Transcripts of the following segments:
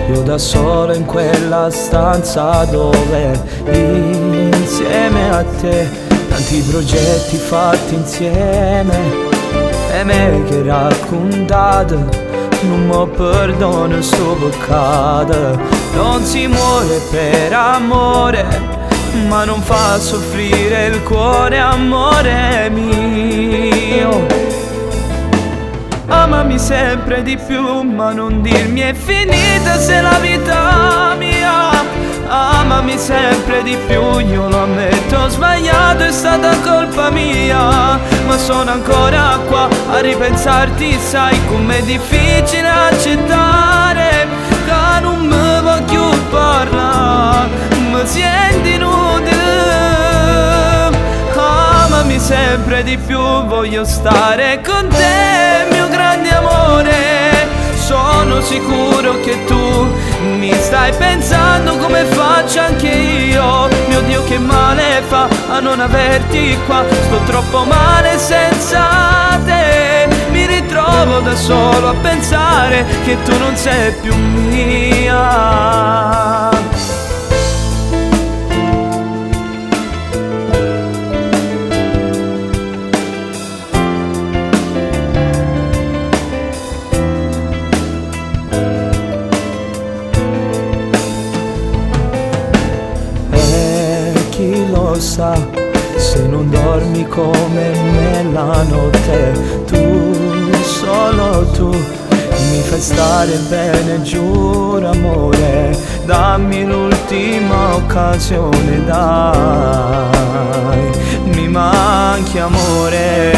io da solo in quella stanza dove insieme a te tanti progetti fatti insieme. E me che raccontate non mi perdono sto peccato. Non si muore per amore, ma non fa soffrire il cuore, amore mio. Amami sempre di più, ma non dirmi è finita se la vita mia. Amami sempre di più, io lo ammetto, ho sbagliato, è stata colpa mia. Ma sono ancora qua a ripensarti, sai com'è difficile accettare che non mi voglio parlare, mi sento inutile. Amami sempre di più, voglio stare con te, mio grande amore. Sono sicuro che tu mi stai pensando come faccio anche io. Mio Dio che male fa a non averti qua, sto troppo male senza te. Mi ritrovo da solo a pensare che tu non sei più mia. Sa, se non dormi come me la notte, tu, solo tu, mi fai stare bene, giuro amore. Dammi l'ultima occasione, dai, mi manchi amore.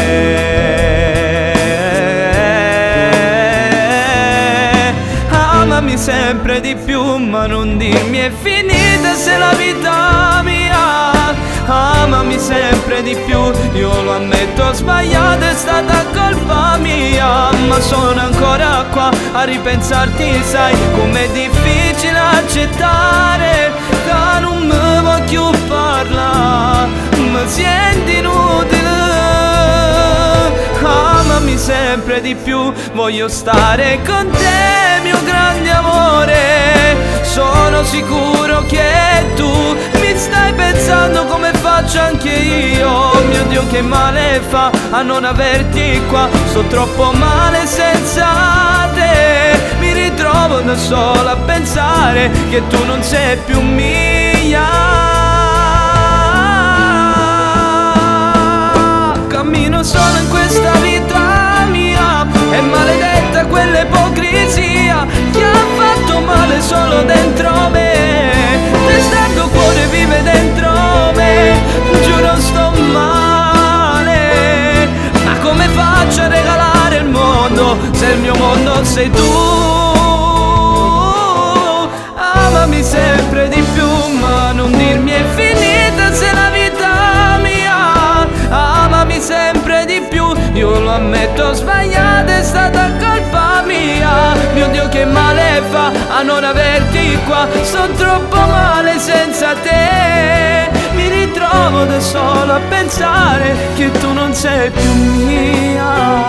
Amami sempre di più, ma non dirmi è finita se la vita mia. Amami sempre di più, io lo ammetto, ho sbagliato, è stata colpa mia. Ma sono ancora qua a ripensarti, sai com'è difficile accettare che non mi voglio parlare, mi sento inutile. Amami sempre di più, voglio stare con te, mio grande amore. Sono sicuro che tu mi stai pensando come faccio anche io. Mio Dio che male fa a non averti qua, sto troppo male senza te. Mi ritrovo da solo a pensare che tu non sei più mia. Cammino solo in questa vita mia, è maledetta quell'ipocrisia che ha fatto male solo dentro me. Questo cuore vive dentro me, giuro sto male. Ma come faccio a regalare il mondo se il mio mondo sei tu? Amami sempre di più, ma non dirmi è finita se la vita mia. Amami sempre di più, io lo ammetto, ho sbagliato, è stata colpa mia. Mio Dio che male fa a non averti qua, sto troppo male senza te. Mi ritrovo da solo a pensare che tu non sei più mia.